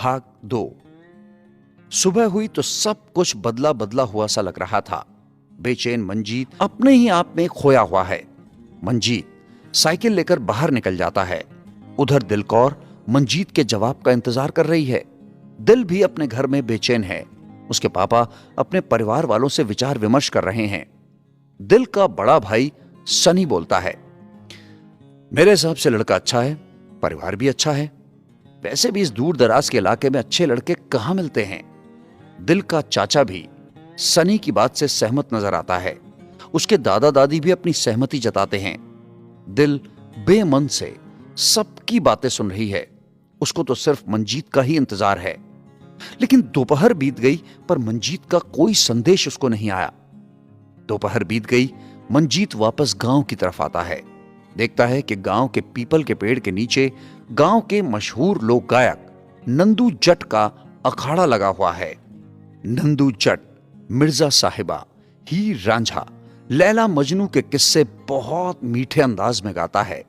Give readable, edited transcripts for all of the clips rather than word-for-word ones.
भाग 2। सुबह हुई तो सब कुछ बदला बदला हुआ सा लग रहा था। बेचैन मंजीत अपने ही आप में खोया हुआ है। मंजीत साइकिल लेकर बाहर निकल जाता है। उधर दिलकौर मंजीत के जवाब का इंतजार कर रही है। दिल भी अपने घर में बेचैन है। उसके पापा अपने परिवार वालों से विचार विमर्श कर रहे हैं। दिल का बड़ा भाई सनी बोलता है, मेरे हिसाब से लड़का अच्छा है, परिवार भी अच्छा है। वैसे भी इस दूर दराज के इलाके में अच्छे लड़के कहां मिलते हैं। दिल का चाचा भी सनी की बात से सहमत नजर आता है। उसके दादा दादी भी अपनी सहमति जताते हैं। दिल बेमन से सबकी बातें सुन रही है। उसको तो सिर्फ मंजीत का ही इंतजार है। लेकिन दोपहर बीत गई पर मंजीत का कोई संदेश उसको नहीं आया। दोपहर बीत गई, मंजीत वापस गांव की तरफ आता है। देखता है कि गांव के पीपल के पेड़ के नीचे गांव के मशहूर लोक गायक नंदू जट का अखाड़ा लगा हुआ है। नंदू जट मिर्जा साहिबा, हीर रांझा, लैला मजनू के किस्से बहुत मीठे अंदाज में गाता है।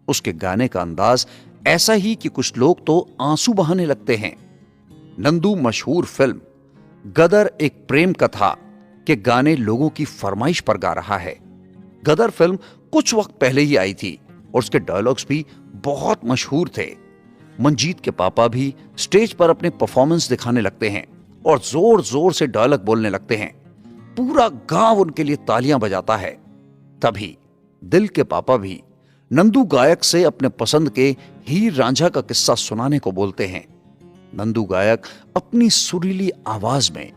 उसके गाने का अंदाज ऐसा ही कि कुछ लोग तो आंसू बहाने लगते हैं। नंदू मशहूर फिल्म गदर एक प्रेम कथा के गाने लोगों की फरमाइश पर गा रहा है। गदर फिल्म कुछ वक्त पहले ही आई थी और उसके डायलॉग्स भी बहुत मशहूर थे। मंजीत के पापा भी स्टेज पर अपने परफॉर्मेंस दिखाने लगते हैं और जोर जोर से डायलॉग बोलने लगते हैं। पूरा गांव उनके लिए तालियां बजाता है। तभी दिल के पापा भी नंदू गायक से अपने पसंद के हीर रांझा का किस्सा सुनाने को बोलते हैं। नंदू गायक अपनी सुरीली आवाज में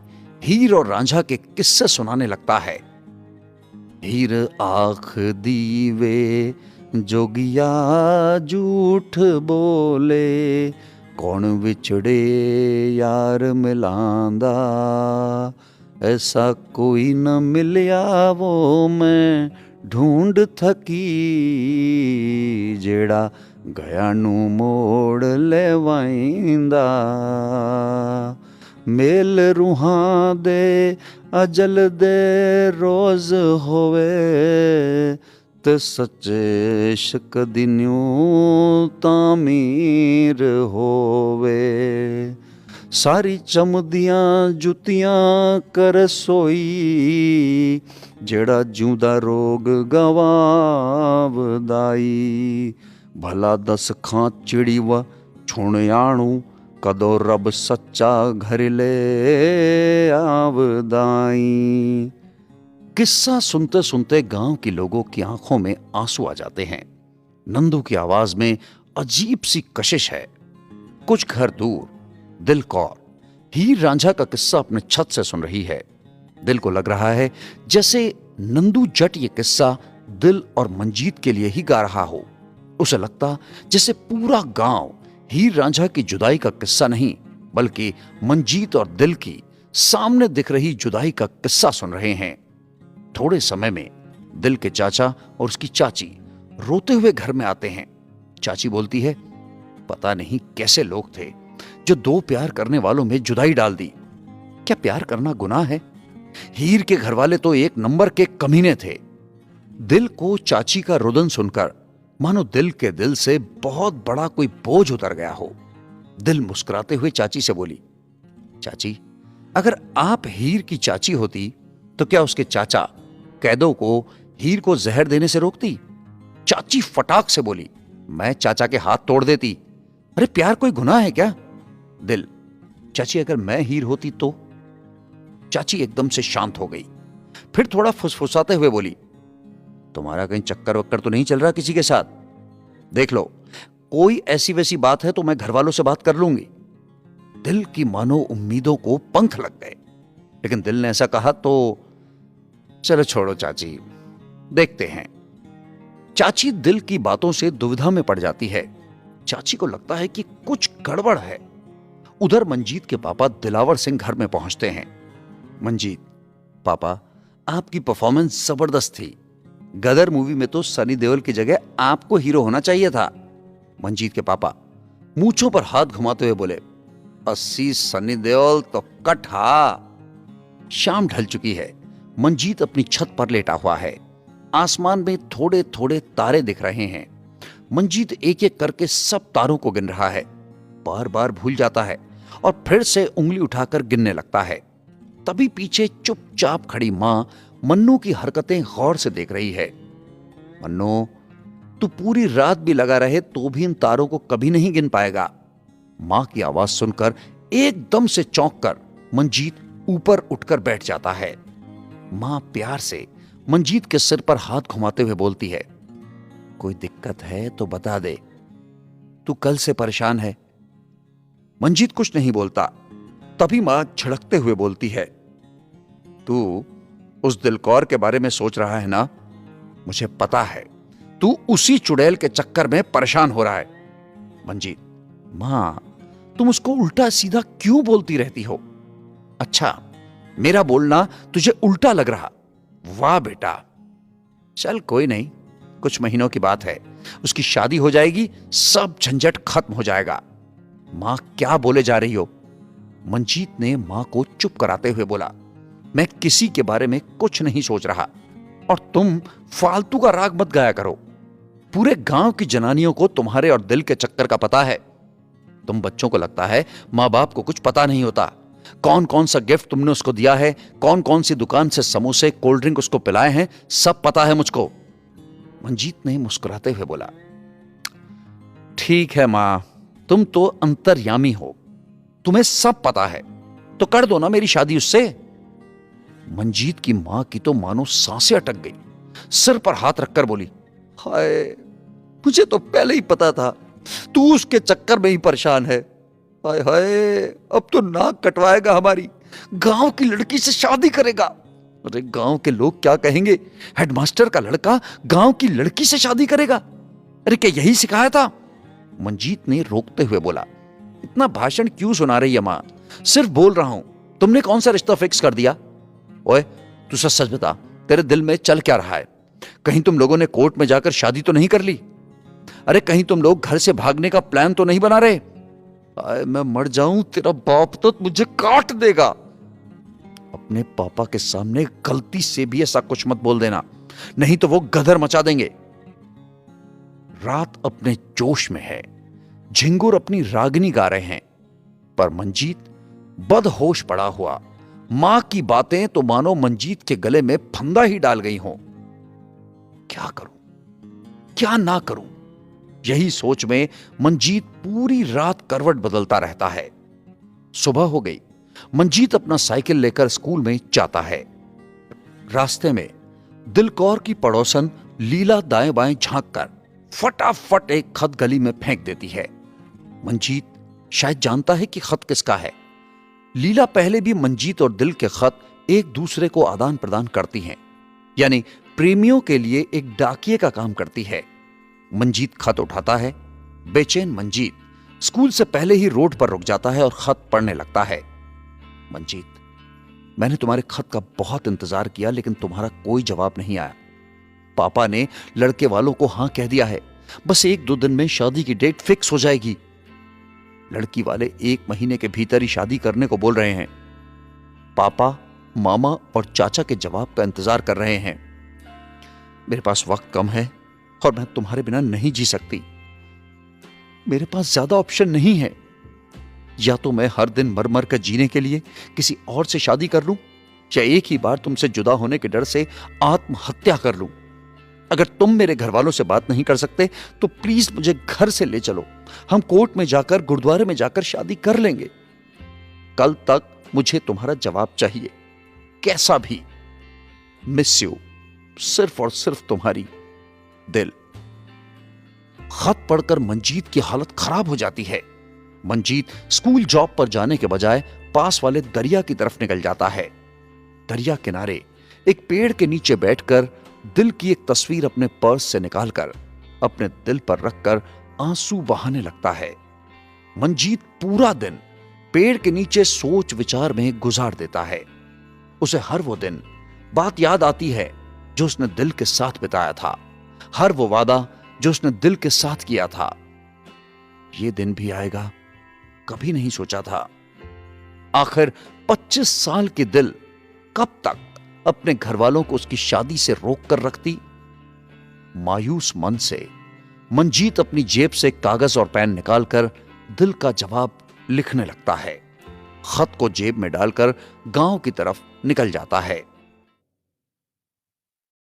हीर और रांझा के किस्से सुनाने लगता है। हीर आख दीवे जोगिया झूठ बोले, कौन विछड़े यार मिलांदा, ऐसा कोई न मिलिया वो मैं ढूंढ थकी, जेड़ा गया नू मोड़ लेवाइंदा, मेल रूहां दे अजल दे रोज होवे, ते सच्चे इश्क दी न्यू तामीर होवे, सारी चमदियां जुतियां कर सोई, जेड़ा जूदा रोग गवावदाई, भला दस खां चिड़ी व छुणयाणू, कदो रब सच्चा घर ले आवदाई। किस्सा सुनते सुनते गांव के लोगों की आंखों में आंसू आ जाते हैं। नंदू की आवाज में अजीब सी कशिश है। कुछ घर दूर दिल कौर हीर रांझा का किस्सा अपने छत से सुन रही है। दिल को लग रहा है जैसे नंदू जट ये किस्सा दिल और मंजीत के लिए ही गा रहा हो। उसे लगता जैसे पूरा गांव हीर रांझा की जुदाई का किस्सा नहीं, बल्कि मंजीत और दिल की सामने दिख रही जुदाई का किस्सा सुन रहे हैं। थोड़े समय में दिल के चाचा और उसकी चाची रोते हुए घर में आते हैं। चाची बोलती है, पता नहीं कैसे लोग थे जो दो प्यार करने वालों में जुदाई डाल दी। क्या प्यार करना गुनाह है? हीर के घर वाले तो एक नंबर के कमीने थे। दिल को चाची का रुदन सुनकर मानो दिल के दिल से बहुत बड़ा कोई बोझ उतर गया हो। दिल मुस्कुराते हुए चाची से बोली, चाची, अगर आप हीर की चाची होती तो क्या उसके चाचा कैदों को हीर को जहर देने से रोकती? चाची फटाक से बोली, मैं चाचा के हाथ तोड़ देती। अरे प्यार कोई गुनाह है क्या? दिल, चाची अगर मैं हीर होती तो? चाची एकदम से शांत हो गई। फिर थोड़ा फुसफुसाते हुए बोली, तुम्हारा कहीं चक्कर वक्कर तो नहीं चल रहा किसी के साथ? देख लो, कोई ऐसी वैसी बात है तो मैं घर वालों से बात कर लूंगी। दिल की मानो उम्मीदों को पंख लग गए। लेकिन दिल ने ऐसा कहा तो चलो छोड़ो चाची, देखते हैं। चाची दिल की बातों से दुविधा में पड़ जाती है। चाची को लगता है कि कुछ गड़बड़ है। उधर मंजीत के पापा दिलावर सिंह घर में पहुंचते हैं। मंजीत, पापा, आपकी परफॉर्मेंस जबरदस्त थी। गदर मूवी में तो सनी देओल की जगह आपको हीरो होना चाहिए था। मंजीत के पापा मूंछों पर हाथ घुमाते हुए बोले, अस्सी सनी देओल तो कठा। शाम ढल चुकी है। मंजीत अपनी छत पर लेटा हुआ है। आसमान में थोड़े थोड़े तारे दिख रहे हैं। मंजीत एक एक करके सब तारों को गिन रहा है। बार बार भूल जाता है और फिर से उंगली उठाकर गिनने लगता है। तभी पीछे चुपचाप खड़ी मां मन्नू की हरकतें गौर से देख रही है। मन्नू, तू पूरी रात भी लगा रहे तो भी इन तारों को कभी नहीं गिन पाएगा। मां की आवाज सुनकर एकदम से चौंक कर मंजीत ऊपर उठकर बैठ जाता है। मां प्यार से मंजीत के सिर पर हाथ घुमाते हुए बोलती है, कोई दिक्कत है तो बता दे, तू कल से परेशान है। मंजीत कुछ नहीं बोलता। तभी मां झिड़कते हुए बोलती है, तू उस दिलकौर के बारे में सोच रहा है ना? मुझे पता है तू उसी चुड़ैल के चक्कर में परेशान हो रहा है। मंजीत, मां, तुम उसको उल्टा सीधा क्यों बोलती रहती हो? अच्छा, मेरा बोलना तुझे उल्टा लग रहा? वाह बेटा, चल कोई नहीं, कुछ महीनों की बात है, उसकी शादी हो जाएगी, सब झंझट खत्म हो जाएगा। मां, क्या बोले जा रही हो? मंजीत ने मां को चुप कराते हुए बोला, मैं किसी के बारे में कुछ नहीं सोच रहा, और तुम फालतू का राग मत गाया करो। पूरे गांव की जनानियों को तुम्हारे और दिल के चक्कर का पता है। तुम बच्चों को लगता है मां बाप को कुछ पता नहीं होता। कौन कौन सा गिफ्ट तुमने उसको दिया है, कौन कौन सी दुकान से समोसे कोल्ड ड्रिंक उसको पिलाए हैं, सब पता है मुझको। मंजीत ने मुस्कुराते हुए बोला, ठीक है मां, तुम तो अंतर्यामी हो, तुम्हें सब पता है, तो कर दो ना मेरी शादी उससे। मंजीत की मां की तो मानो सांसें अटक गई। सिर पर हाथ रखकर बोली, हाय, मुझे तो पहले ही पता था तू उसके चक्कर में ही परेशान है। हाय हाय, अब तो नाक कटवाएगा हमारी, गांव की लड़की से शादी करेगा। अरे गांव के लोग क्या कहेंगे, हेडमास्टर का लड़का गांव की लड़की से शादी करेगा? अरे क्या यही सिखाया था? मंजीत ने रोकते हुए बोला, इतना भाषण क्यों सुना रही है मां? सिर्फ बोल रहा हूं, तुमने कौन सा रिश्ता फिक्स कर दिया? ओए, तू सच सच बता, तेरे दिल में चल क्या रहा है? कहीं तुम लोगों ने कोर्ट में जाकर शादी तो नहीं कर ली? अरे कहीं तुम लोग घर से भागने का प्लान तो नहीं बना रहे? मैं मर जाऊं, तेरा बाप तो मुझे काट देगा। अपने पापा के सामने गलती से भी ऐसा कुछ मत बोल देना, नहीं तो वो गदर मचा देंगे। रात अपने जोश में है, झिंगुर अपनी रागनी गा रहे हैं, पर मंजीत बदहोश पड़ा हुआ। मां की बातें तो मानो मंजीत के गले में फंदा ही डाल गई हों। क्या करूं, क्या ना करूं, यही सोच में मंजीत पूरी रात करवट बदलता रहता है। सुबह हो गई। मंजीत अपना साइकिल लेकर स्कूल में जाता है। रास्ते में दिलकौर की पड़ोसन लीला दाएं बाएं झांक कर फटाफट एक खत गली में फेंक देती है। मंजीत शायद जानता है कि खत किसका है। लीला पहले भी मंजीत और दिल के खत एक दूसरे को आदान प्रदान करती हैं, यानी प्रेमियों के लिए एक डाकिये का काम करती है। मंजीत खत उठाता है। बेचैन मंजीत स्कूल से पहले ही रोड पर रुक जाता है और खत पढ़ने लगता है। मंजीत, मैंने तुम्हारे खत का बहुत इंतजार किया, लेकिन तुम्हारा कोई जवाब नहीं आया। पापा ने लड़के वालों को हां कह दिया है, बस 1-2 दिन में शादी की डेट फिक्स हो जाएगी। लड़की वाले 1 महीने के भीतर ही शादी करने को बोल रहे हैं। पापा, मामा और चाचा के जवाब का इंतजार कर रहे हैं। मेरे पास वक्त कम है और मैं तुम्हारे बिना नहीं जी सकती। मेरे पास ज्यादा ऑप्शन नहीं है। या तो मैं हर दिन मर मर कर जीने के लिए किसी और से शादी कर लूं, या एक ही बार तुमसे जुदा होने के डर से आत्महत्या कर लूं। अगर तुम मेरे घर वालों से बात नहीं कर सकते तो प्लीज मुझे घर से ले चलो। हम कोर्ट में जाकर, गुरुद्वारे में जाकर शादी कर लेंगे। कल तक मुझे तुम्हारा जवाब चाहिए, कैसा भी। मिस यू, सिर्फ और सिर्फ तुम्हारी दिल। खत पढ़कर मंजीत की हालत खराब हो जाती है। मंजीत स्कूल जॉब पर जाने के बजाय पास वाले दरिया की तरफ निकल जाता है। दरिया किनारे एक पेड़ के नीचे बैठकर दिल की एक तस्वीर अपने पर्स से निकालकर अपने दिल पर रखकर आंसू बहाने लगता है। मंजीत पूरा दिन पेड़ के नीचे सोच विचार में गुजार देता है। उसे हर वो दिन बात याद आती है जो उसने दिल के साथ बिताया था, हर वो वादा जो उसने दिल के साथ किया था। ये दिन भी आएगा, कभी नहीं सोचा था। आखिर 25 साल की दिल कब तक अपने घर वालों को उसकी शादी से रोक कर रखती। मायूस मन से मंजीत अपनी जेब से कागज और पेन निकालकर दिल का जवाब लिखने लगता है। खत को जेब में डालकर गांव की तरफ निकल जाता है।